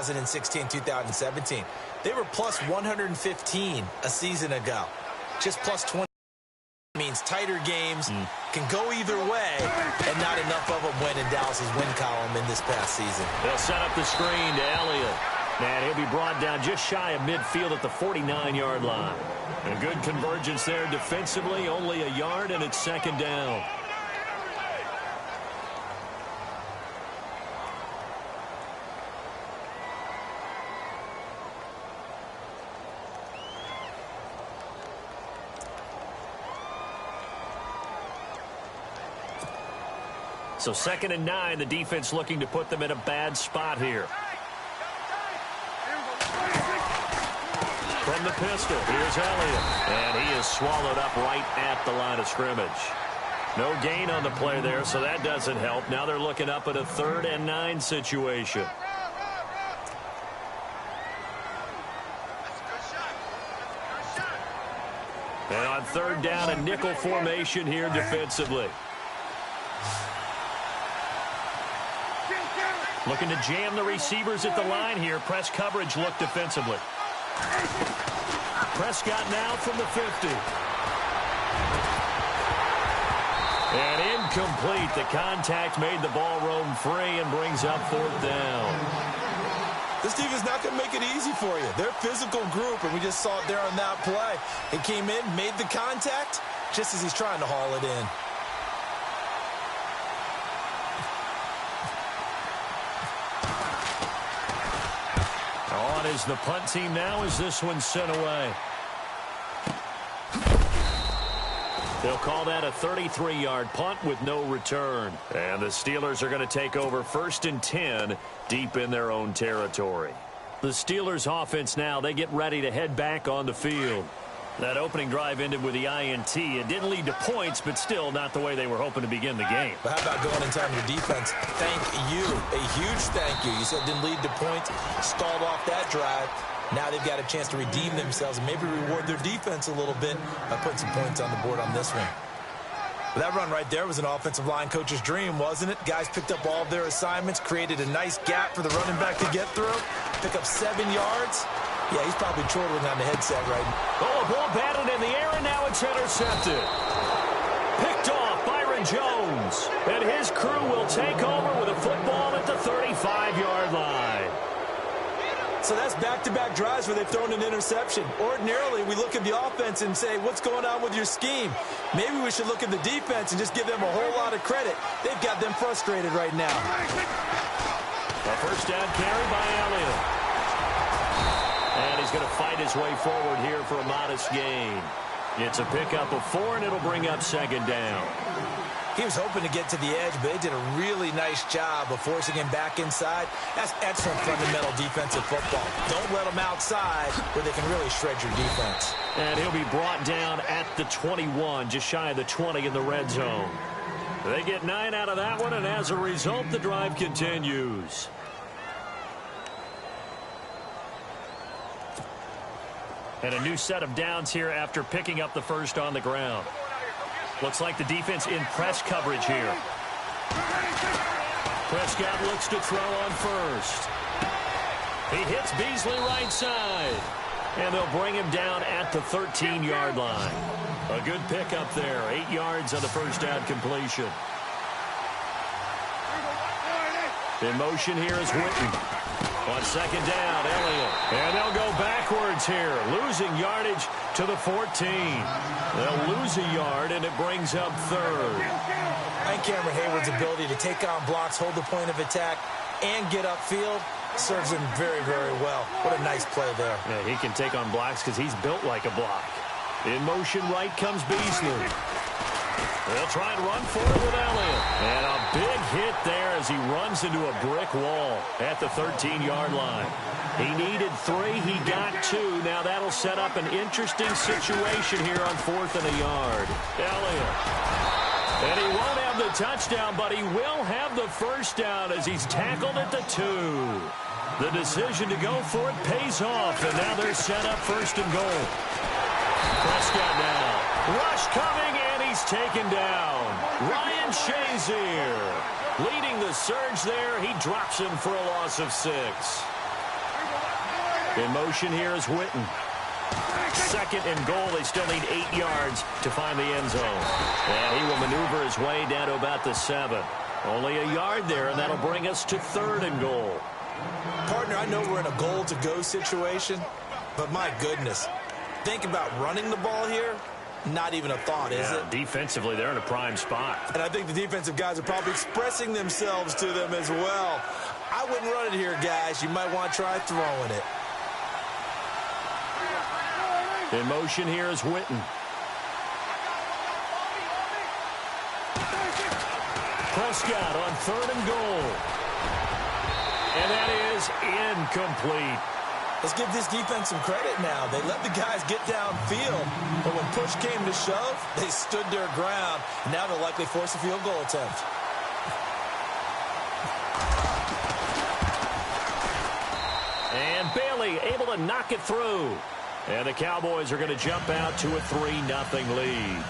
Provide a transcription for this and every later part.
2016, 2017. They were plus 115 a season ago. Just plus 20 means tighter games can go either way, and not enough of them went in Dallas's win column in this past season. They'll set up the screen to Elliott. And he'll be brought down just shy of midfield at the 49-yard line. A good convergence there defensively, only a yard, and it's second down. So 2nd and 9, the defense looking to put them in a bad spot here. From the pistol, here's Elliott. And he is swallowed up right at the line of scrimmage. No gain on the play there, so that doesn't help. Now they're looking up at a 3rd and 9 situation. And on 3rd down, a nickel formation here defensively. Looking to jam the receivers at the line here. Press coverage look defensively. Prescott now from the 50. And incomplete. The contact made the ball roam free and brings up 4th down. This team is not going to make it easy for you. They're a physical group, and we just saw it there on that play. He came in, made the contact, just as he's trying to haul it in. On is the punt team now as this one's sent away. They'll call that a 33-yard punt with no return. And the Steelers are going to take over 1st and 10 deep in their own territory. The Steelers offense now, they get ready to head back on the field. That opening drive ended with the INT. It didn't lead to points, but still not the way they were hoping to begin the game. But how about going in time to defense? Thank you. A huge thank you. You said it didn't lead to points. Stalled off that drive. Now they've got a chance to redeem themselves and maybe reward their defense a little bit by putting some points on the board on this one. But that run right there was an offensive line coach's dream, wasn't it? Guys picked up all of their assignments, created a nice gap for the running back to get through, pick up 7 yards. Yeah, he's probably chortling on the headset right now. Oh, a ball batted in the air, and now it's intercepted. Picked off Byron Jones. And his crew will take over with a football at the 35-yard line. So that's back-to-back drives where they've thrown an interception. Ordinarily, we look at the offense and say, what's going on with your scheme? Maybe we should look at the defense and just give them a whole lot of credit. They've got them frustrated right now. A first down carry by Elliott. And he's going to fight his way forward here for a modest gain. It's a pickup of 4, and it'll bring up 2nd down. He was hoping to get to the edge, but they did a really nice job of forcing him back inside. That's excellent fundamental defensive football. Don't let them outside where they can really shred your defense. And he'll be brought down at the 21, just shy of the 20 in the red zone. They get 9 out of that one, and as a result, the drive continues. And a new set of downs here after picking up the first on the ground. Looks like the defense in press coverage here. Prescott looks to throw on first. He hits Beasley right side. And they'll bring him down at the 13-yard line. A good pickup there. 8 yards on the first down completion. In motion here is Witten. On 2nd down, Elliott. And they'll go backwards here, losing yardage to the 14. They'll lose a yard, and it brings up 3rd. I think Cameron Hayward's ability to take on blocks, hold the point of attack, and get upfield serves him very, very well. What a nice play there. Yeah, he can take on blocks because he's built like a block. In motion right comes Beasley. They'll try and run for it with Elliott. And a big hit there as he runs into a brick wall at the 13-yard line. He needed 3. He got 2. Now that'll set up an interesting situation here on 4th and a yard. Elliott. And he won't have the touchdown, but he will have the first down as he's tackled at the 2. The decision to go for it pays off, and now they're set up 1st and goal. Prescott now. Rush coming, and he's taken down. Ryan Shazier leading the surge there. He drops him for a loss of 6. In motion here is Witten. Second and goal. They still need 8 yards to find the end zone. And he will maneuver his way down to about the 7. Only a yard there, and that'll bring us to 3rd and goal. Partner, I know we're in a goal-to-go situation, but my goodness, think about running the ball here. Not even a thought, is it? Defensively, they're in a prime spot. And I think the defensive guys are probably expressing themselves to them as well. I wouldn't run it here, guys. You might want to try throwing it. In motion here is Witten. Prescott on 3rd and goal. And that is incomplete. Let's give this defense some credit now. They let the guys get downfield, but when push came to shove, they stood their ground. Now they'll likely force a field goal attempt. And Bailey able to knock it through. And the Cowboys are going to jump out to a 3-0 lead.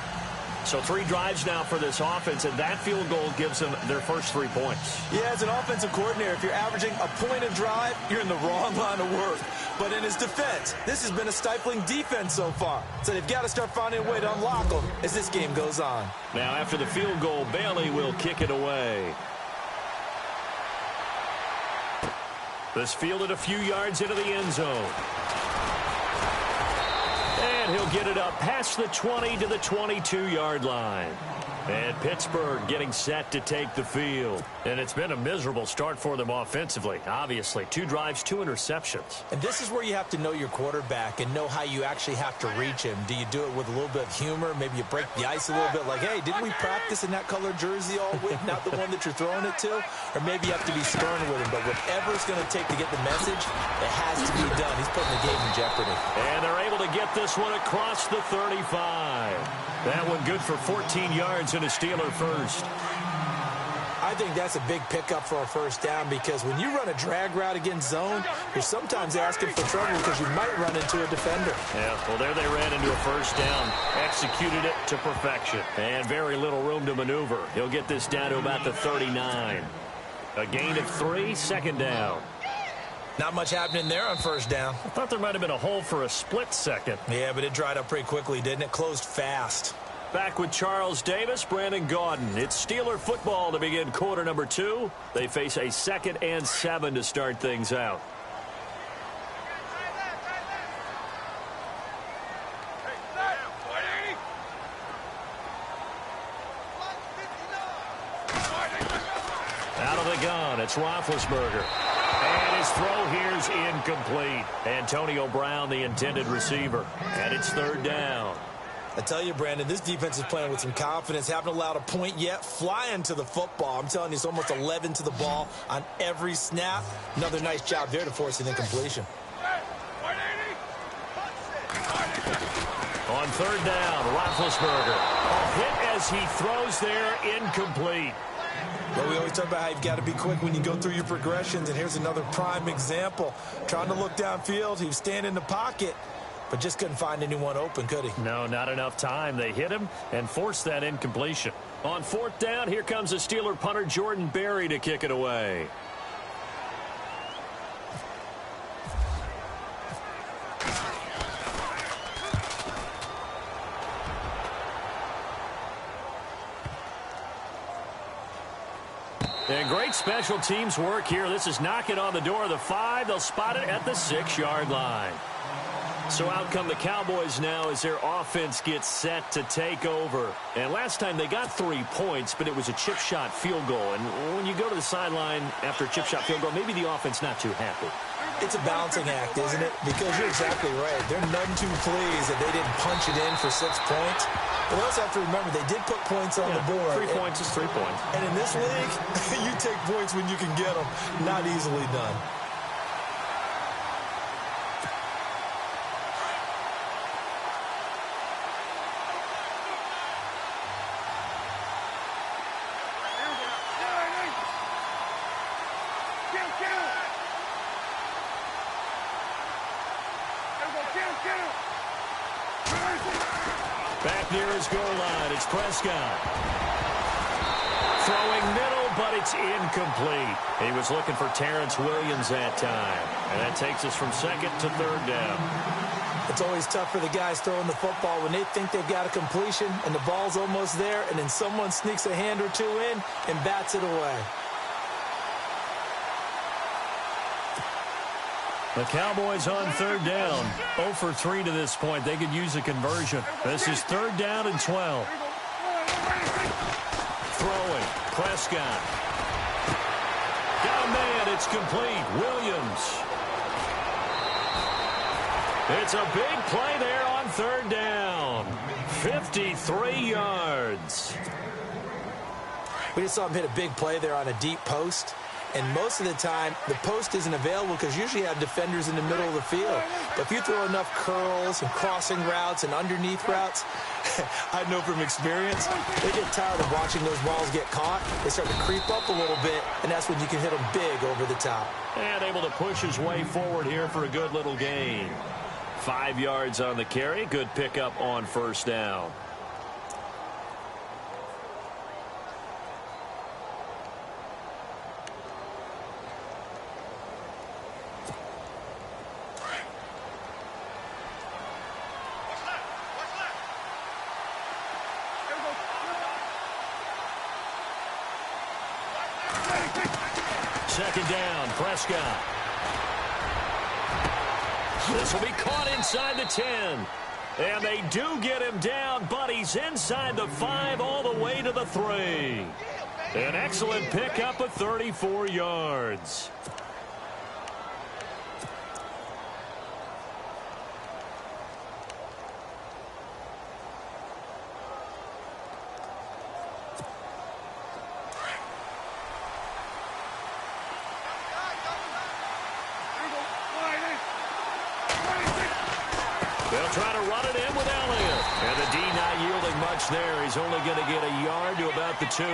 So 3 drives now for this offense, and that field goal gives them their first 3 points. Yeah, as an offensive coordinator, if you're averaging a point a drive, you're in the wrong line of work. But in his defense, this has been a stifling defense so far. So they've got to start finding a way to unlock them as this game goes on. Now, after the field goal, Bailey will kick it away. This fielded a few yards into the end zone. And he'll get it up past the 20 to the 22-yard line. And Pittsburgh getting set to take the field. And it's been a miserable start for them offensively. Obviously, 2 drives, 2 interceptions. And this is where you have to know your quarterback and know how you actually have to reach him. Do you do it with a little bit of humor? Maybe you break the ice a little bit like, hey, didn't we practice in that color jersey all week? Not the one that you're throwing it to? Or maybe you have to be stern with him. But whatever it's going to take to get the message, it has to be done. He's putting the game in jeopardy. And they're able to get this one across the 35. That one good for 14 yards and a Steeler first. I think that's a big pickup for a first down because when you run a drag route against zone, you're sometimes asking for trouble because you might run into a defender. Yeah, well, there they ran into a first down. Executed it to perfection. And very little room to maneuver. He'll get this down to about the 39. A gain of 3, 2nd down. Not much happening there on first down. I thought there might have been a hole for a split second. Yeah, but it dried up pretty quickly, didn't it? Closed fast. Back with Charles Davis, Brandon Gaudin. It's Steeler football to begin quarter number 2. They face a 2nd and 7 to start things out. Out of the gun, it's Roethlisberger. And his throw here's incomplete. Antonio Brown, the intended receiver. And it's 3rd down. I tell you, Brandon, this defense is playing with some confidence. Haven't allowed a point yet. Flying to the football. I'm telling you, it's almost 11 to the ball on every snap. Another nice job there to force an incompletion. On 3rd down, Roethlisberger. A hit as he throws there, incomplete. Well, we always talk about how you've got to be quick when you go through your progressions, and here's another prime example. Trying to look downfield, he was standing in the pocket, but just couldn't find anyone open, could he? No, not enough time. They hit him and forced that incompletion. On 4th down, here comes the Steeler punter Jordan Berry to kick it away. And great special teams work here. This is knocking on the door of the 5. They'll spot it at the 6-yard line. So out come the Cowboys now as their offense gets set to take over. And last time they got 3 points, but it was a chip shot field goal. And when you go to the sideline after a chip shot field goal, maybe the offense not too happy. It's a balancing act, isn't it? Because you're exactly right. They're none too pleased that they didn't punch it in for 6 points. But we also have to remember they did put points on the board. 3 points is 3 points. And in this league, you take points when you can get them. Not easily done. Back near his goal line, it's Prescott. Throwing middle but it's incomplete. He was looking for Terrence Williams that time. And that takes us from second to third down. It's always tough for the guys throwing the football when they think they've got a completion and the ball's almost there, and then someone sneaks a hand or two in and bats it away. The Cowboys on third down. 0 for 3 to this point. They could use a conversion. This is third down and 12. Throwing. Prescott. Got a man. It's complete. Williams. It's a big play there on third down. 53 yards. We just saw him hit a big play there on a deep post. And most of the time, the post isn't available because usually you have defenders in the middle of the field. But if you throw enough curls and crossing routes and underneath routes, I know from experience, they get tired of watching those balls get caught. They start to creep up a little bit, and that's when you can hit them big over the top. And able to push his way forward here for a good little gain. 5 yards on the carry. Good pickup on first down. Second down, Prescott. This will be caught inside the 10. And they do get him down, but he's inside the 5 all the way to the 3. An excellent pickup of 34 yards. They'll try to run it in with Elliott. And the D not yielding much there. He's only going to get a yard to about the 2.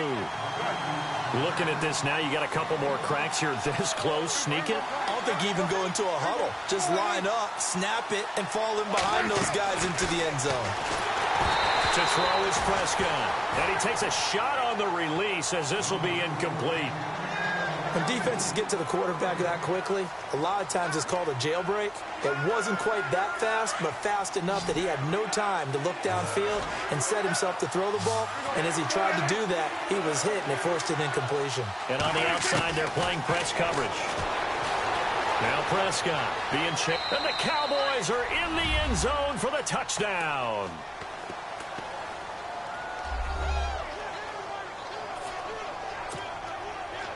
Looking at this now, you got a couple more cracks here this close. Sneak it. I don't think you even go into a huddle. Just line up, snap it, and fall in behind those guys into the end zone. To throw is Prescott. And he takes a shot on the release as this will be incomplete. When defenses get to the quarterback that quickly, a lot of times it's called a jailbreak. It wasn't quite that fast, but fast enough that he had no time to look downfield and set himself to throw the ball. And as he tried to do that, he was hit, and it forced an incompletion. And on the outside, they're playing press coverage. Now Prescott being checked. And the Cowboys are in the end zone for the touchdown.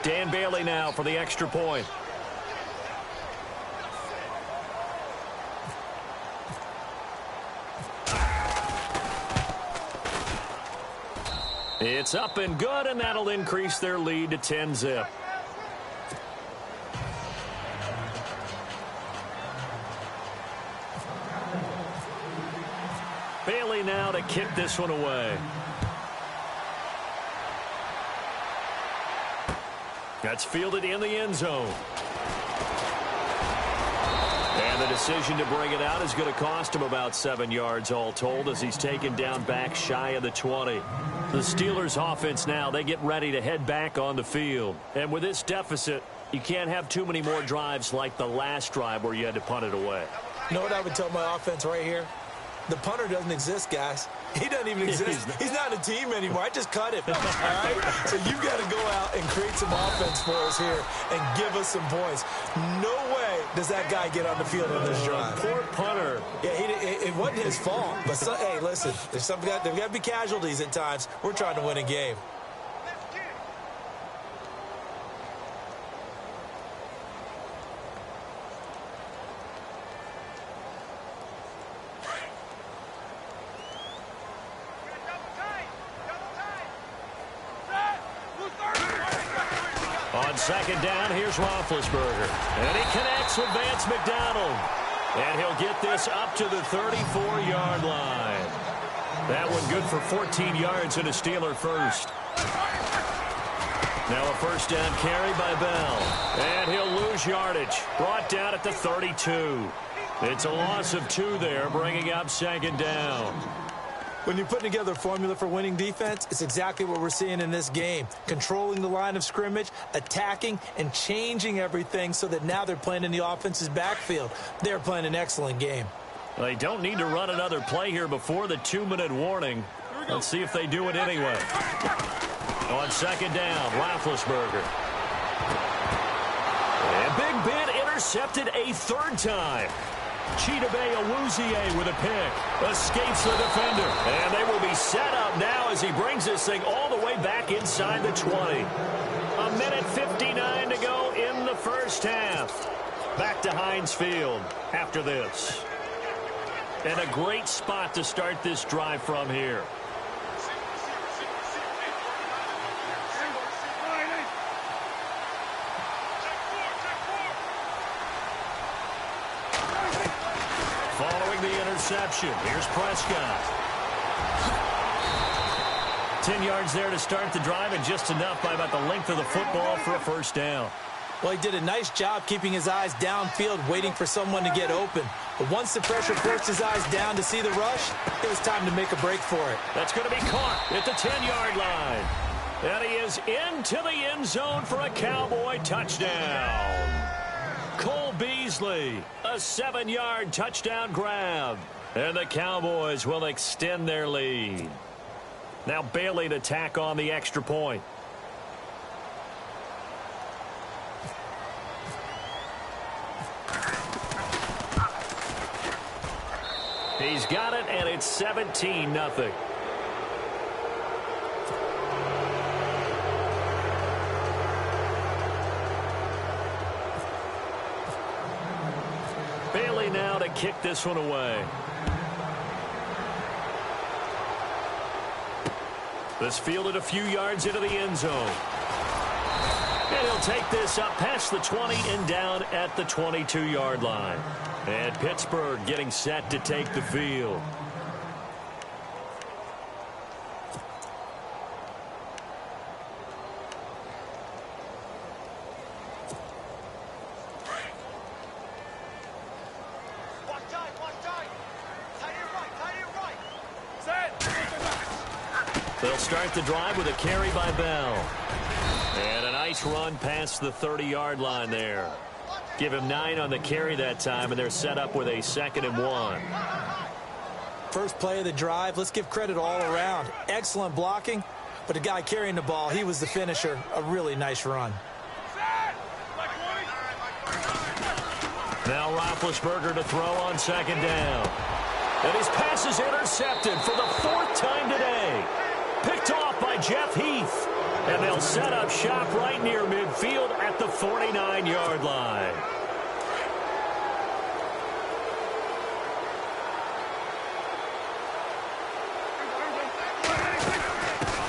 Dan Bailey now for the extra point. It's up and good, and that'll increase their lead to 10-zip. Bailey now to kick this one away. That's fielded in the end zone. And the decision to bring it out is going to cost him about 7 yards all told as he's taken down back shy of the 20. The Steelers offense now, they get ready to head back on the field. And with this deficit, you can't have too many more drives like the last drive where you had to punt it away. You know what I would tell my offense right here? The punter doesn't exist, guys. He doesn't even exist. He's not a team anymore. I just cut him. All right? So you've got to go out and create some offense for us here and give us some points. No way does that guy get on the field on this drive. Poor punter. Yeah, it wasn't his fault. But, hey, listen, there's got to be casualties at times. We're trying to win a game. On second down, here's Roethlisberger. And he connects with Vance McDonald. And he'll get this up to the 34-yard line. That one good for 14 yards and a Steeler first. Now a first down carry by Bell. And he'll lose yardage. Brought down at the 32. It's a loss of 2 there, bringing up second down. When you're putting together a formula for winning defense, it's exactly what we're seeing in this game. Controlling the line of scrimmage, attacking, and changing everything so that now they're playing in the offense's backfield. They're playing an excellent game. They don't need to run another play here before the 2-minute warning. Let's see if they do it anyway. On second down, Roethlisberger. And Big Ben intercepted a third time. Chidobe Awuzie with a pick. Escapes the defender. And they will be set up now as he brings this thing all the way back inside the 20. A minute 59 to go in the first half. Back to Heinz Field after this. And a great spot to start this drive from here. Following the interception, here's Prescott. 10 yards there to start the drive, and just enough by about the length of the football for a first down. Well, he did a nice job keeping his eyes downfield, waiting for someone to get open. But once the pressure forced his eyes down to see the rush, it was time to make a break for it. That's going to be caught at the 10-yard line. And he is into the end zone for a Cowboy touchdown. Cole Beasley, a 7-yard touchdown grab. And the Cowboys will extend their lead. Now Bailey to tack on the extra point. He's got it, and it's 17-0. Bailey now to kick this one away. This fielded a few yards into the end zone. And he'll take this up past the 20 and down at the 22-yard line. And Pittsburgh getting set to take the field. They'll start the drive with a carry by Bell. And a nice run past the 30-yard line there. Give him 9 on the carry that time, and they're set up with a 2nd and 1. First play of the drive, let's give credit all around. Excellent blocking, but the guy carrying the ball, he was the finisher. A really nice run. Now Roethlisberger to throw on 2nd down. And his pass is intercepted for the 4th time today. Picked off by Jeff Heath. And they'll set up shop right near midfield at the 49-yard line.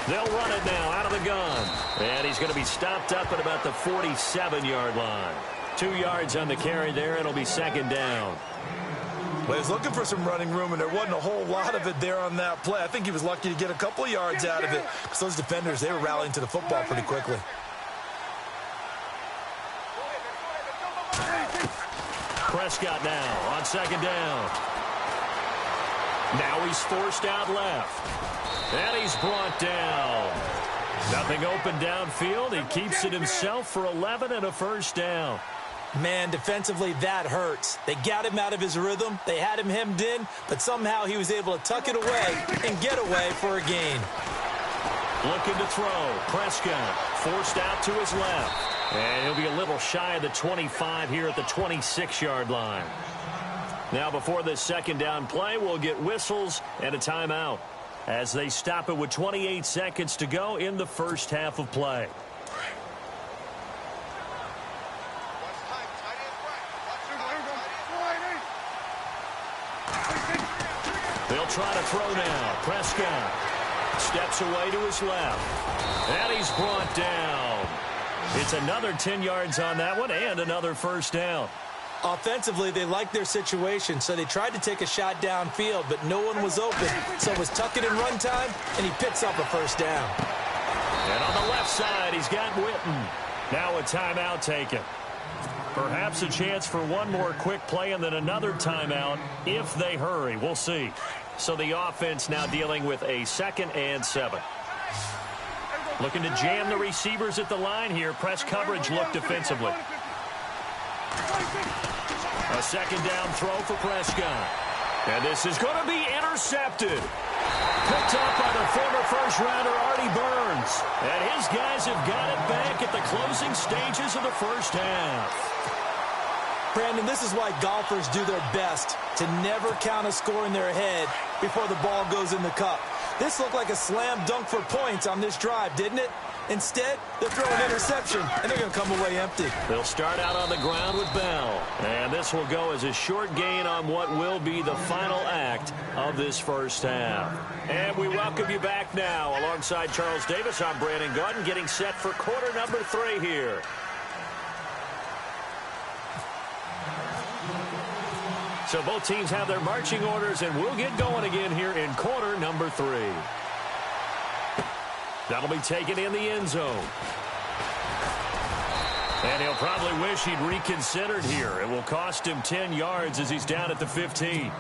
They'll run it now out of the gun. And he's going to be stopped up at about the 47-yard line. 2 yards on the carry there. It'll be 2nd down. Well, he was looking for some running room, and there wasn't a whole lot of it there on that play. I think he was lucky to get a couple of yards out of it, because those defenders, they were rallying to the football pretty quickly. Prescott now on 2nd down. Now he's forced out left. And he's brought down. Nothing open downfield. He keeps it himself for 11 and a first down. Man, defensively, that hurts. They got him out of his rhythm. They had him hemmed in, but somehow he was able to tuck it away and get away for a gain. Looking to throw. Prescott forced out to his left. And he'll be a little shy of the 25 here at the 26-yard line. Now before this 2nd down play, we'll get whistles and a timeout as they stop it with 28 seconds to go in the first half of play. They'll try to throw now. Prescott steps away to his left. And he's brought down. It's another 10 yards on that one and another first down. Offensively, they liked their situation, so they tried to take a shot downfield, but no one was open. So it was tuck it and run time, and he picks up a first down. And on the left side, he's got Witten. Now a timeout taken. Perhaps a chance for one more quick play and then another timeout if they hurry. We'll see. So the offense now dealing with a 2nd and 7. Looking to jam the receivers at the line here. Press coverage look defensively. A 2nd down throw for Prescott. And this is going to be intercepted. Picked up by the former first-rounder Artie Burns. And his guys have got it back at the closing stages of the first half. Brandon, this is why golfers do their best to never count a score in their head before the ball goes in the cup. This looked like a slam dunk for points on this drive, didn't it? Instead, they'll throw an interception, and they're going to come away empty. They'll start out on the ground with Bell. And this will go as a short gain on what will be the final act of this first half. And we welcome you back now. Alongside Charles Davis, I'm Brandon Gaudin, getting set for quarter number 3 here. So both teams have their marching orders, and we'll get going again here in quarter number 3. That'll be taken in the end zone. And he'll probably wish he'd reconsidered here. It will cost him 10 yards as he's down at the 15.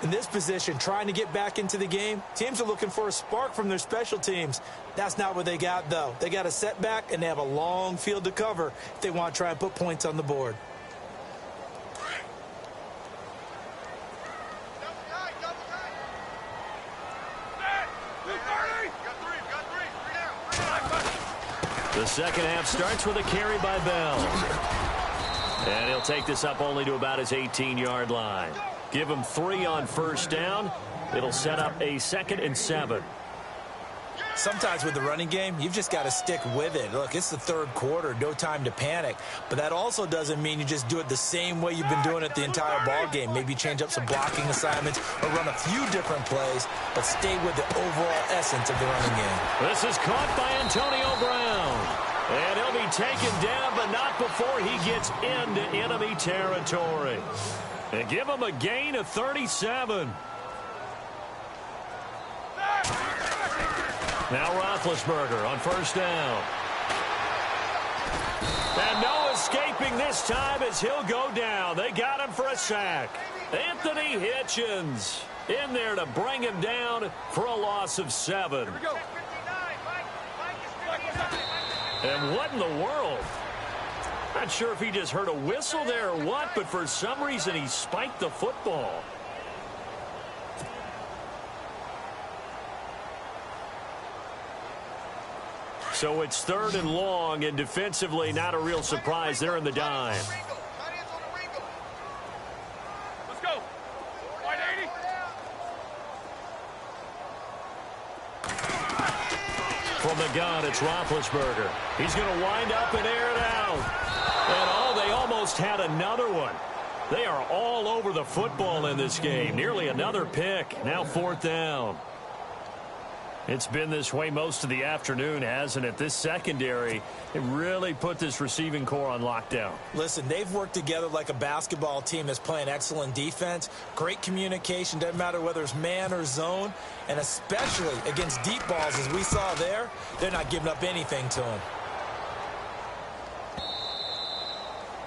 In this position, trying to get back into the game, teams are looking for a spark from their special teams. That's not what they got, though. They got a setback, and they have a long field to cover if they want to try and put points on the board. The second half starts with a carry by Bell. And he'll take this up only to about his 18-yard line. Give him 3 on first down. It'll set up a 2nd and 7. Sometimes with the running game, you've just got to stick with it. Look, it's the 3rd quarter, no time to panic. But that also doesn't mean you just do it the same way you've been doing it the entire ball game. Maybe change up some blocking assignments or run a few different plays, but stay with the overall essence of the running game. This is caught by Antonio Brown. And he'll be taken down, but not before he gets into enemy territory. And give him a gain of 37. Now Roethlisberger on first down. And no escaping this time as he'll go down. They got him for a sack. Anthony Hitchens in there to bring him down for a loss of 7. And what in the world? Not sure if he just heard a whistle there or what, but for some reason he spiked the football. So it's 3rd and long, and defensively not a real surprise. They're in the dime. Let's go. Wide 80. From the gun, it's Roethlisberger. He's going to wind up and air it out. And oh, they almost had another one. They are all over the football in this game. Nearly another pick. Now 4th down. It's been this way most of the afternoon, hasn't it? This secondary, it really put this receiving core on lockdown. Listen, they've worked together like a basketball team that's playing excellent defense. Great communication, doesn't matter whether it's man or zone. And especially against deep balls, as we saw there, they're not giving up anything to them.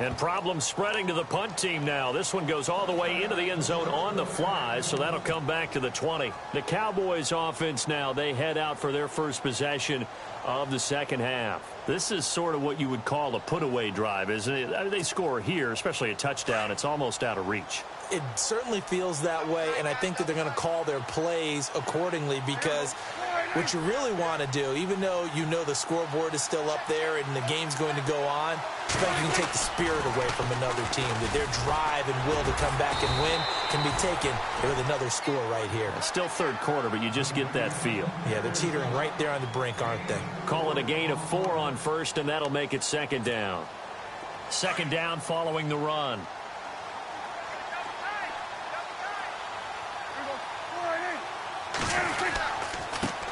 And problems spreading to the punt team now. This one goes all the way into the end zone on the fly, so that'll come back to the 20. The Cowboys offense now, they head out for their first possession of the second half. This is sort of what you would call a put-away drive, isn't it? I mean, they score here, especially a touchdown. It's almost out of reach. It certainly feels that way, and I think that they're going to call their plays accordingly because what you really want to do, even though you know the scoreboard is still up there and the game's going to go on, you can take the spirit away from another team, that their drive and will to come back and win can be taken with another score right here. It's still 3rd quarter, but you just get that feel. Yeah, they're teetering right there on the brink, aren't they? Call it a gain of 4 on first, and that'll make it 2nd down. 2nd down following the run.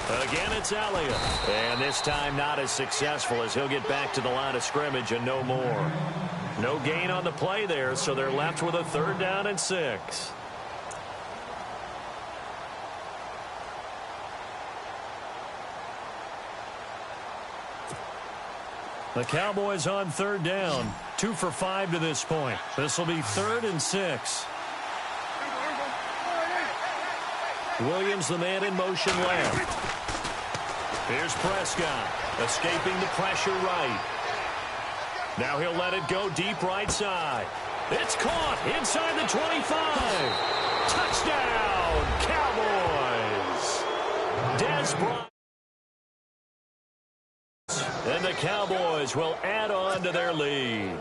Again, it's Elliott. And this time not as successful as he'll get back to the line of scrimmage and no more. No gain on the play there, so they're left with a 3rd down and 6. The Cowboys on 3rd down. 2 for 5 to this point. This will be 3rd and 6. Williams, the man in motion left. Here's Prescott, escaping the pressure right. Now he'll let it go deep right side. It's caught inside the 25. Touchdown, Cowboys. Dez Bryant. And the Cowboys will add on to their lead.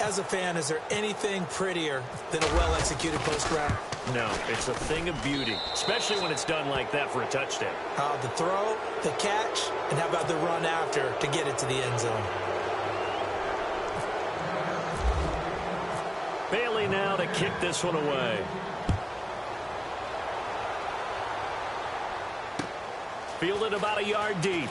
As a fan, is there anything prettier than a well-executed post route? No, it's a thing of beauty, especially when it's done like that for a touchdown. The throw, the catch, and how about the run after to get it to the end zone? Bailey now to kick this one away. Fielded about a yard deep.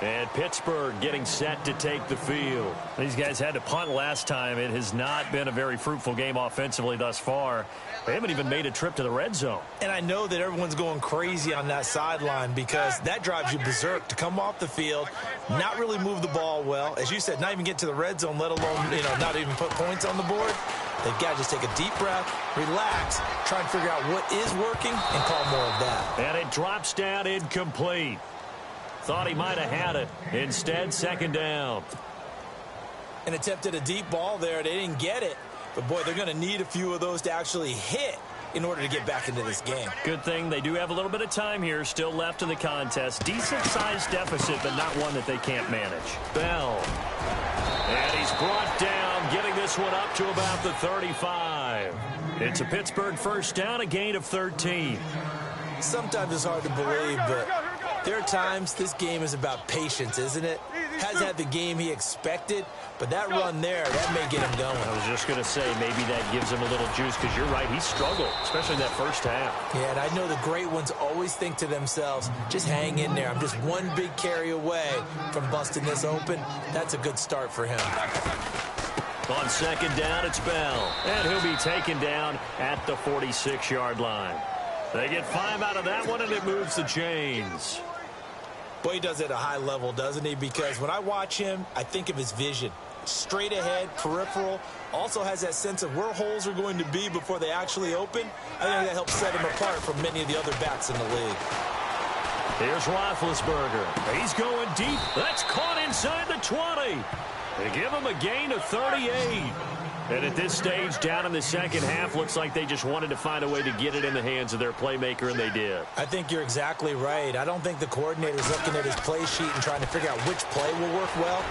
And Pittsburgh getting set to take the field. These guys had to punt last time. It has not been a very fruitful game offensively thus far. They haven't even made a trip to the red zone. And I know that everyone's going crazy on that sideline because that drives you berserk to come off the field, not really move the ball well. As you said, not even get to the red zone, let alone, not even put points on the board. They've got to just take a deep breath, relax, try and figure out what is working, and call more of that. And it drops down incomplete. Thought he might have had it. Instead, second down. And attempted a deep ball there. They didn't get it. But, boy, they're going to need a few of those to actually hit in order to get back into this game. Good thing they do have a little bit of time here still left in the contest. Decent-sized deficit, but not one that they can't manage. Bell. And he's brought down, getting this one up to about the 35. It's a Pittsburgh first down, a gain of 13. Sometimes it's hard to believe, but there are times this game is about patience, isn't it? Has had the game he expected, but that run there, that may get him going. I was just going to say, maybe that gives him a little juice, because you're right, he struggled, especially that first half. Yeah, and I know the great ones always think to themselves, just hang in there. I'm just one big carry away from busting this open. That's a good start for him. On second down, it's Bell, and he'll be taken down at the 46-yard line. They get 5 out of that one, and it moves the chains. Boy, he does it at a high level, doesn't he? Because when I watch him, I think of his vision. Straight ahead, peripheral. Also has that sense of where holes are going to be before they actually open. I think that helps set him apart from many of the other backs in the league. Here's Roethlisberger. He's going deep. That's caught inside the 20. They give him a gain of 38. And at this stage, down in the second half, looks like they just wanted to find a way to get it in the hands of their playmaker, and they did. I think you're exactly right. I don't think the coordinator's looking at his play sheet and trying to figure out which play will work well.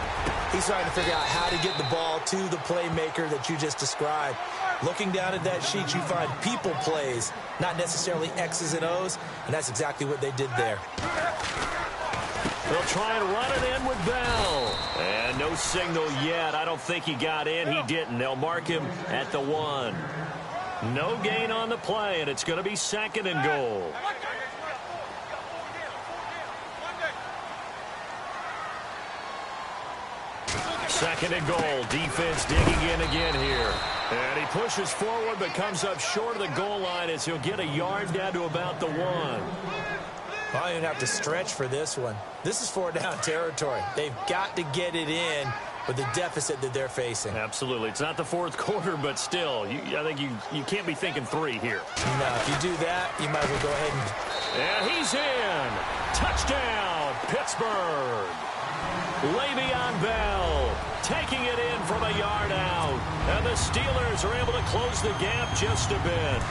He's trying to figure out how to get the ball to the playmaker that you just described. Looking down at that sheet, you find people plays, not necessarily X's and O's, and that's exactly what they did there. They'll try and run it in with Bell. And no signal yet. I don't think he got in. He didn't. They'll mark him at the 1. No gain on the play, and it's going to be second and goal. Second and goal. Defense digging in again here. And he pushes forward but comes up short of the goal line as he'll get a yard down to about the 1. I don't even have to stretch for this one. This is 4-down territory. They've got to get it in with the deficit that they're facing. Absolutely. It's not the fourth quarter, but still, I think you can't be thinking 3 here. No, if you do that, you might as well go ahead and he's in. Touchdown, Pittsburgh. Le'Veon Bell taking it in from a yard out. And the Steelers are able to close the gap just a bit.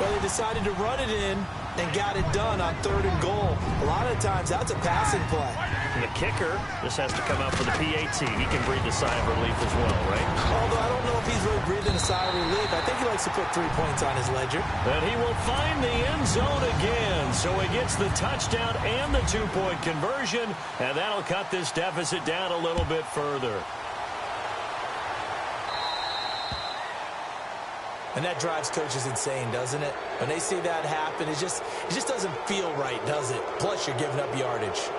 Well, they decided to run it in and got it done on 3rd and goal. A lot of times, that's a passing play. And the kicker just has to come out for the PAT. He can breathe a sigh of relief as well, right? Although I don't know if he's really breathing a sigh of relief. I think he likes to put 3 points on his ledger. And he will find the end zone again. So he gets the touchdown and the 2-point conversion. And that'll cut this deficit down a little bit further. And that drives coaches insane, doesn't it? When they see that happen, it just doesn't feel right, does it? Plus, you're giving up yardage.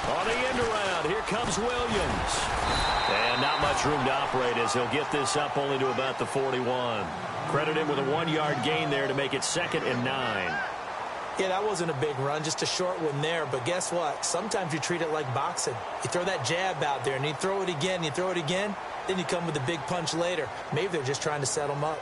On the end around, here comes Williams. And not much room to operate as he'll get this up only to about the 41. Credit him with a 1-yard gain there to make it 2nd and 9. Yeah, that wasn't a big run, just a short one there. But guess what? Sometimes you treat it like boxing. You throw that jab out there, and you throw it again, you throw it again, then you come with a big punch later. Maybe they're just trying to set him up.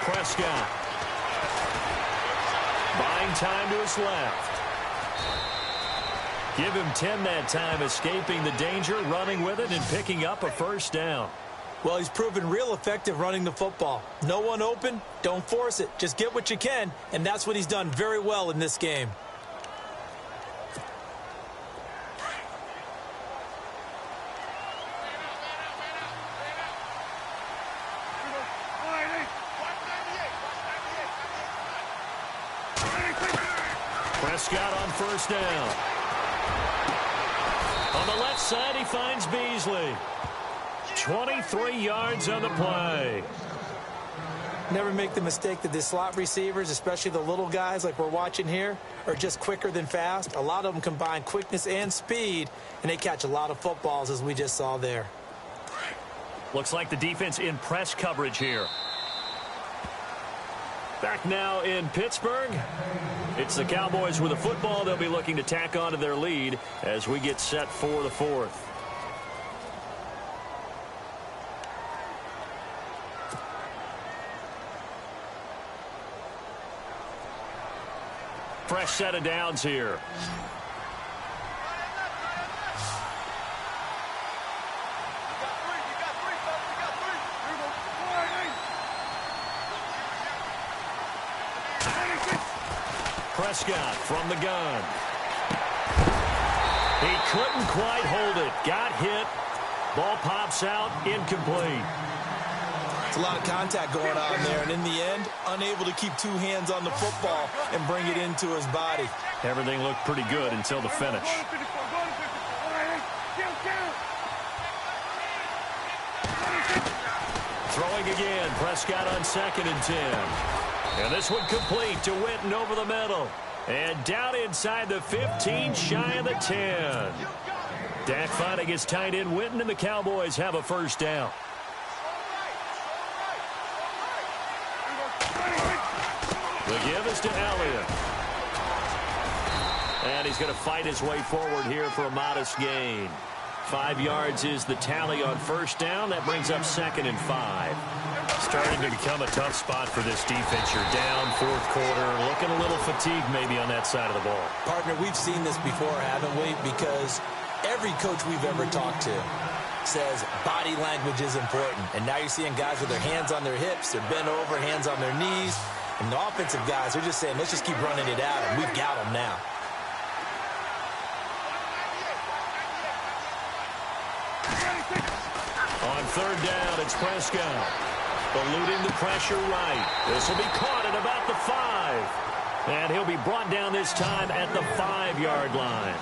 Prescott. Buying time to his left. Give him 10 that time, escaping the danger, running with it, and picking up a first down. Well, he's proven real effective running the football. No one open, don't force it. Just get what you can, and that's what he's done very well in this game. Prescott on first down. On the left side, he finds Beasley. 23 yards on the play. Never make the mistake that the slot receivers, especially the little guys like we're watching here, are just quicker than fast. A lot of them combine quickness and speed, and they catch a lot of footballs, as we just saw there. Looks like the defense in press coverage here. Back now in Pittsburgh. It's the Cowboys with the football. They'll be looking to tack on to their lead as we get set for the 4th. Fresh set of downs here. Prescott from the gun. He couldn't quite hold it. Got hit. Ball pops out. Incomplete. It's a lot of contact going on there, and in the end, unable to keep two hands on the football and bring it into his body. Everything looked pretty good until the finish. Throwing again. Prescott on 2nd and 10. And this one complete to Witten over the middle. And down inside the 15, shy of the 10. Dak finding his tight end Witten, and the Cowboys have a first down. The give is to Elliott. And he's going to fight his way forward here for a modest gain. 5 yards is the tally on first down. That brings up 2nd and 5. Starting to become a tough spot for this defense. You're down 4th quarter, looking a little fatigued maybe on that side of the ball. Partner, we've seen this before, haven't we? Because every coach we've ever talked to says body language is important. And now you're seeing guys with their hands on their hips, they're bent over, hands on their knees. And the offensive guys are just saying, let's just keep running it out, and we've got them now. On 3rd down, it's Prescott. Eluding the pressure right. This will be caught at about the 5. And he'll be brought down this time at the 5-yard line.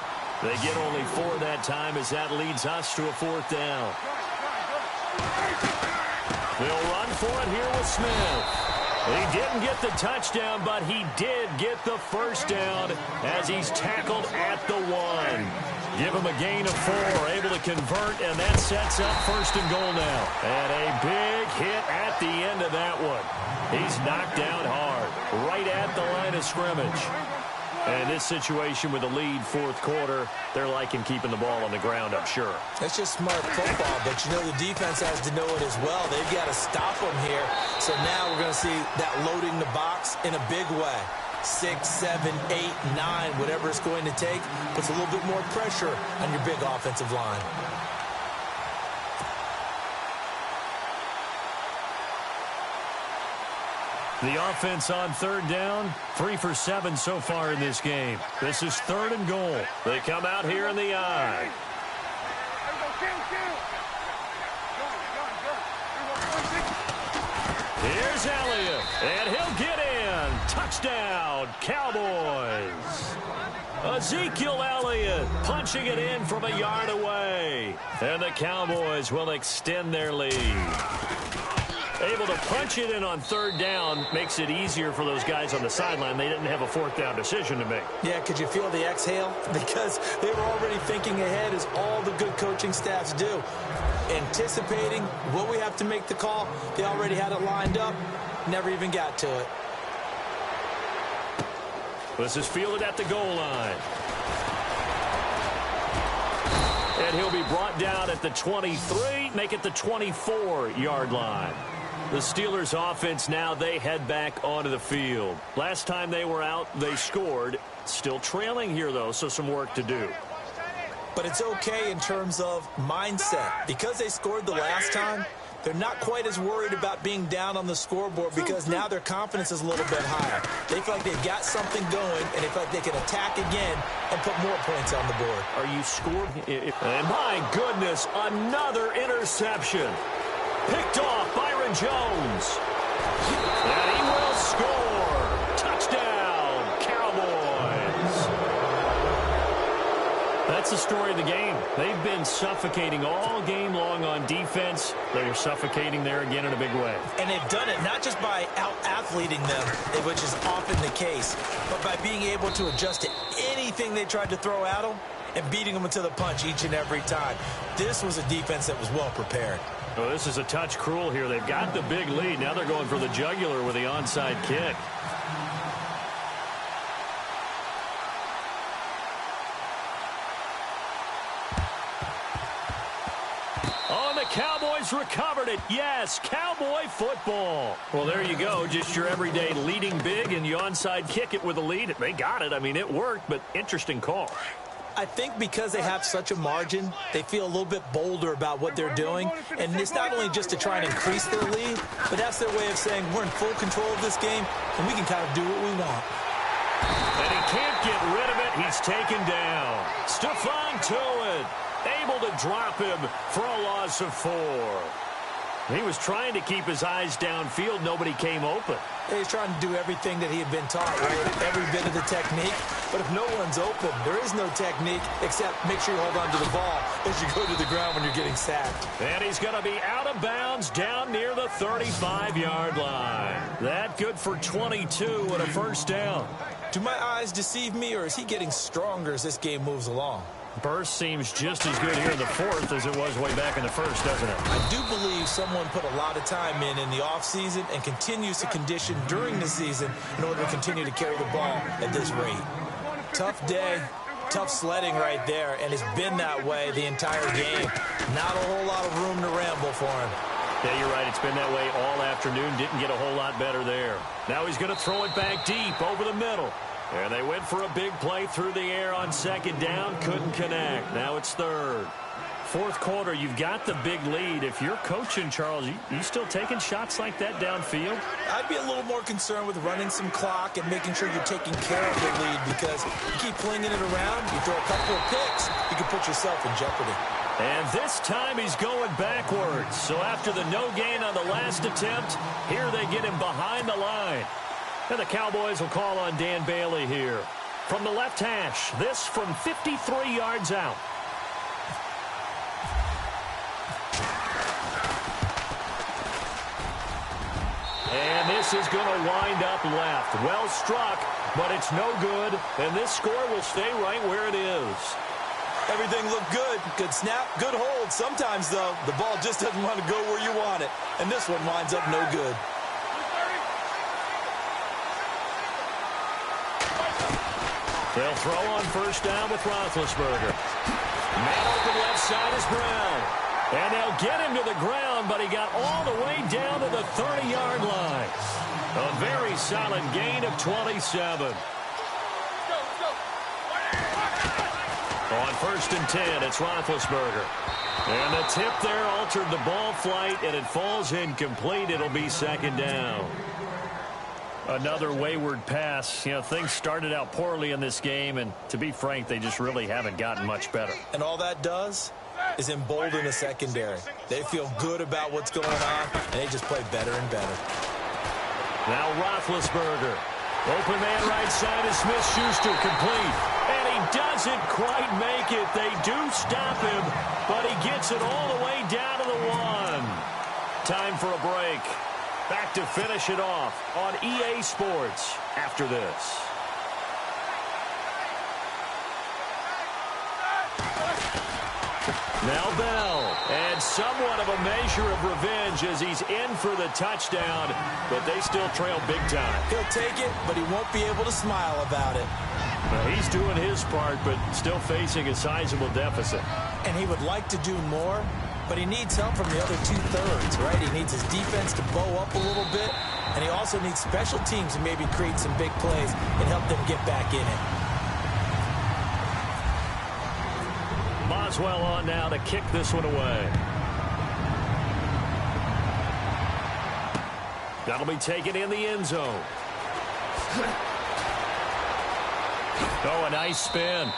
They get only 4 that time as that leads us to a 4th down. They'll run for it here with Smith. He didn't get the touchdown, but he did get the first down as he's tackled at the 1. Give him a gain of 4, able to convert, and that sets up 1st and goal now. And a big hit at the end of that one. He's knocked down hard, right at the line of scrimmage. And this situation with the lead 4th quarter, they're liking keeping the ball on the ground, I'm sure. That's just smart football, but you know the defense has to know it as well. They've got to stop them here. So now we're going to see that loading the box in a big way. 6, 7, 8, 9, whatever it's going to take, puts a little bit more pressure on your big offensive line. The offense on 3rd down, 3 for 7 so far in this game. This is 3rd and goal. They come out here in the I. Here's Elliott, and he'll get in. Touchdown, Cowboys. Ezekiel Elliott punching it in from a yard away. And the Cowboys will extend their lead. Able to punch it in on third down makes it easier for those guys on the sideline. They didn't have a fourth down decision to make. Yeah, could you feel the exhale? Because they were already thinking ahead, as all the good coaching staffs do. Anticipating what we have to make the call. They already had it lined up. Never even got to it. This is fielded at the goal line. And he'll be brought down at the 23, make it the 24-yard line. The Steelers offense now, they head back onto the field. Last time they were out, they scored. Still trailing here, though, so some work to do. But it's okay in terms of mindset. Because they scored the last time, they're not quite as worried about being down on the scoreboard because now their confidence is a little bit higher. They feel like they've got something going, and they feel like they can attack again and put more points on the board. Are you scored? And my goodness, another interception. Picked off Byron Jones. And he will score. Touchdown, Cowboys. That's the story of the game. They've been suffocating all game long on defense. They're suffocating there again in a big way. And they've done it not just by out-athleting them, which is often the case, but by being able to adjust to anything they tried to throw at them and beating them into the punch each and every time. This was a defense that was well prepared. Well, this is a touch cruel here. They've got the big lead. Now they're going for the jugular with the onside kick. Oh, and the Cowboys recovered it. Yes, Cowboy football. Well, there you go. Just your everyday leading big, and you onside kick it with a lead. They got it. I mean, it worked, but interesting call. I think because they have such a margin, they feel a little bit bolder about what they're doing. And it's not only just to try and increase their lead, but that's their way of saying we're in full control of this game, and we can kind of do what we want. And he can't get rid of it. He's taken down. Stephon Tuitt able to drop him for a loss of 4. He was trying to keep his eyes downfield. Nobody came open. He's trying to do everything that he had been taught, right? Every bit of the technique. But if no one's open, there is no technique except make sure you hold on to the ball as you go to the ground when you're getting sacked. And he's going to be out of bounds down near the 35-yard line. That good for 22 and a first down. Do my eyes deceive me, or is he getting stronger as this game moves along? Burst seems just as good here in the fourth as it was way back in the first, doesn't it? I do believe someone put a lot of time in the offseason and continues to condition during the season in order to continue to carry the ball at this rate. Tough day, tough sledding right there, and it's been that way the entire game. Not a whole lot of room to ramble for him. Yeah, you're right. It's been that way all afternoon. Didn't get a whole lot better there. Now he's going to throw it back deep over the middle. And they went for a big play through the air on second down. Couldn't connect. Now it's third. Fourth quarter, you've got the big lead. If you're coaching, Charles, you still taking shots like that downfield? I'd be a little more concerned with running some clock and making sure you're taking care of the lead, because you keep flinging it around, you throw a couple of picks, you can put yourself in jeopardy. And this time he's going backwards. So after the no gain on the last attempt, here they get him behind the line. And the Cowboys will call on Dan Bailey here. From the left hash, this from 53 yards out. And this is going to wind up left. Well struck, but it's no good. And this score will stay right where it is. Everything looked good. Good snap, good hold. Sometimes, though, the ball just doesn't want to go where you want it. And this one winds up no good. They'll throw on first down with Roethlisberger. Man open left side is Brown. And they'll get him to the ground, but he got all the way down to the 30-yard line. A very solid gain of 27. On first and 10, it's Roethlisberger. And the tip there altered the ball flight, and it falls incomplete. It'll be second down. Another wayward pass. You know, things started out poorly in this game, and to be frank, they just really haven't gotten much better. And all that does is embolden the secondary. They feel good about what's going on, and they just play better and better. Now Roethlisberger. Open man right side is Smith-Schuster, complete. And he He doesn't quite make it. They do stop him, but he gets it all the way down to the 1. Time for a break. Back to finish it off on EA Sports after this. Now Bell, and somewhat of a measure of revenge as he's in for the touchdown, but they still trail big time. He'll take it, but he won't be able to smile about it. He's doing his part, but still facing a sizable deficit. And he would like to do more, but he needs help from the other two-thirds, right? He needs his defense to bow up a little bit, and he also needs special teams to maybe create some big plays and help them get back in it. Boswell on now to kick this one away. That'll be taken in the end zone. Oh, a nice spin.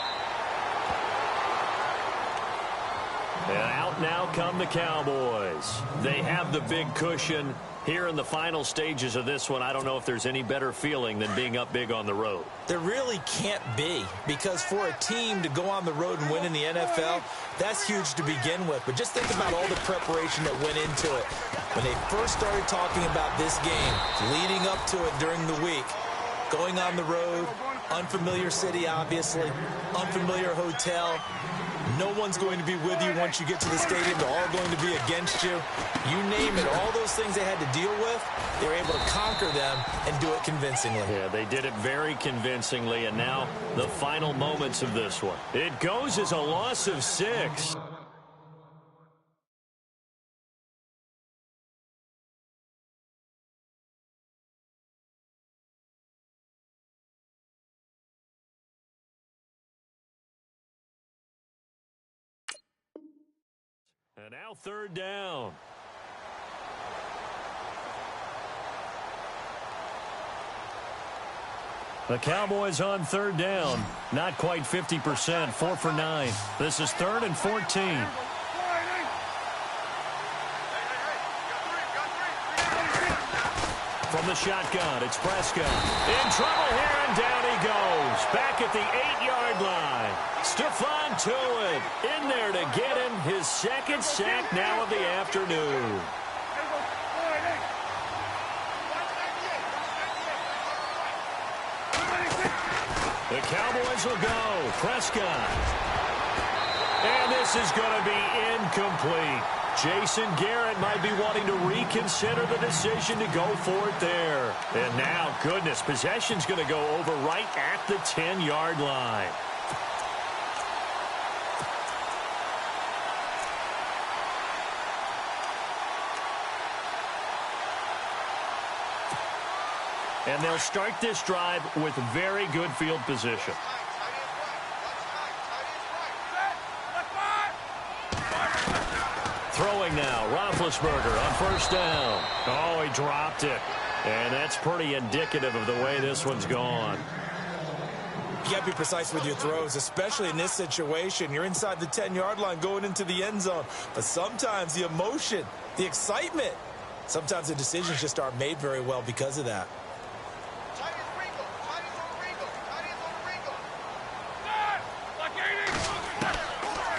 And out now come the Cowboys. They have the big cushion. Here in the final stages of this one, I don't know if there's any better feeling than being up big on the road. There really can't be, because for a team to go on the road and win in the NFL, that's huge to begin with. But just think about all the preparation that went into it. When they first started talking about this game, leading up to it during the week, going on the road, unfamiliar city, obviously, unfamiliar hotel. No one's going to be with you once you get to the stadium. They're all going to be against you. You name it, all those things they had to deal with, they were able to conquer them and do it convincingly. Yeah, they did it very convincingly, and now the final moments of this one. It goes as a loss of 6. And now 3rd down. The Cowboys on 3rd down. Not quite 50%, 4 for 9. This is 3rd and 14. From the shotgun, it's Prescott. In trouble here, and down he goes. Back at the 8-yard line. Stephon Tuitt in there to get him his 2nd sack now of the afternoon. The Cowboys will go. Prescott. And this is going to be incomplete. Jason Garrett might be wanting to reconsider the decision to go for it there. And now, goodness, possession's going to go over right at the 10-yard line. And they'll start this drive with very good field position. Throwing now, Roethlisberger on 1st down. Oh, he dropped it. And that's pretty indicative of the way this one's gone. You got to be precise with your throws, especially in this situation. You're inside the 10-yard line going into the end zone. But sometimes the emotion, the excitement, sometimes the decisions just aren't made very well because of that.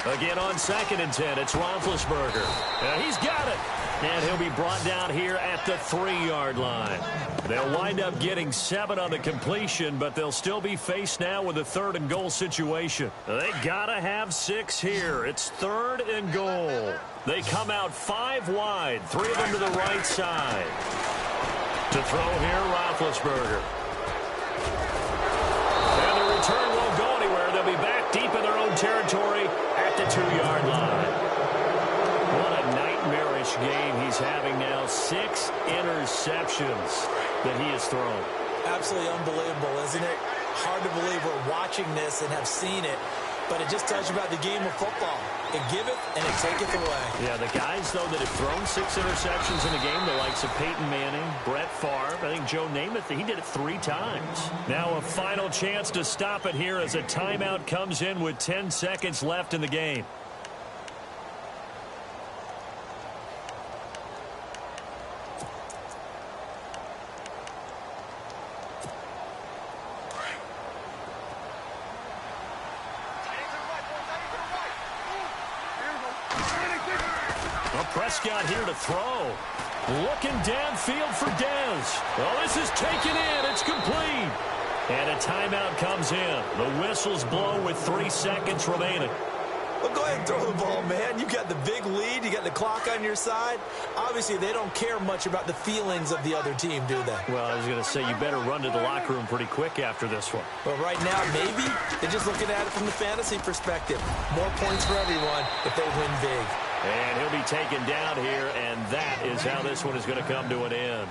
Again on 2nd and 10, it's Roethlisberger. He's got it. And he'll be brought down here at the 3-yard line. They'll wind up getting 7 on the completion, but they'll still be faced now with a 3rd and goal situation. They gotta have 6 here. It's 3rd and goal. They come out 5 wide, 3 of them to the right side. To throw here, Roethlisberger. And the return won't go anywhere. They'll be back deep in their own territory at the 2-yard line. What a nightmarish game he's having now. 6 interceptions that he has thrown. Absolutely unbelievable, isn't it? Hard to believe we're watching this and have seen it, but it just tells you about the game of football. It giveth and it taketh away. Yeah, the guys, though, that have thrown 6 interceptions in a game, the likes of Peyton Manning, Brett Favre, I think Joe Namath, he did it 3 times. Now a final chance to stop it here as a timeout comes in with 10 seconds left in the game. Prescott here to throw. Looking downfield for Dez. Oh, this is taken in. It's complete. And a timeout comes in. The whistles blow with 3 seconds remaining. Well, go ahead and throw the ball, man. You got the big lead. You got the clock on your side. Obviously, they don't care much about the feelings of the other team, do they? Well, I was going to say, you better run to the locker room pretty quick after this one. But right now, maybe they're just looking at it from the fantasy perspective. More points for everyone if they win big. And he'll be taken down here, and that is how this one is going to come to an end.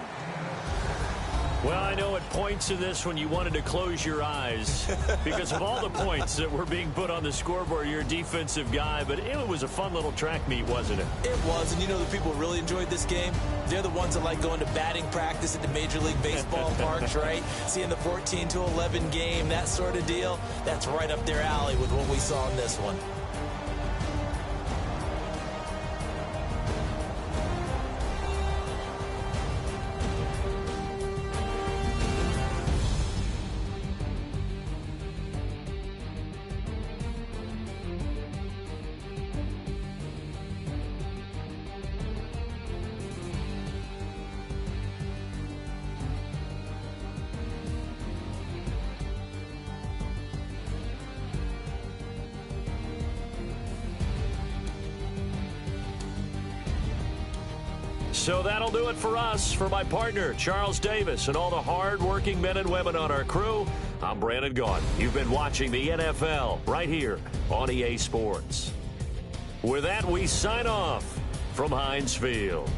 Well, I know at points in this one you wanted to close your eyes because of all the points that were being put on the scoreboard. You're a defensive guy, but it was a fun little track meet, wasn't it? It was, and you know the people who really enjoyed this game? They're the ones that like going to batting practice at the Major League Baseball parks, right? Seeing the 14-11 game, that sort of deal. That's right up their alley with what we saw in this one. So that'll do it for us. For my partner, Charles Davis, and all the hard-working men and women on our crew, I'm Brandon Gaudin. You've been watching the NFL right here on EA Sports. With that, we sign off from Heinz Field.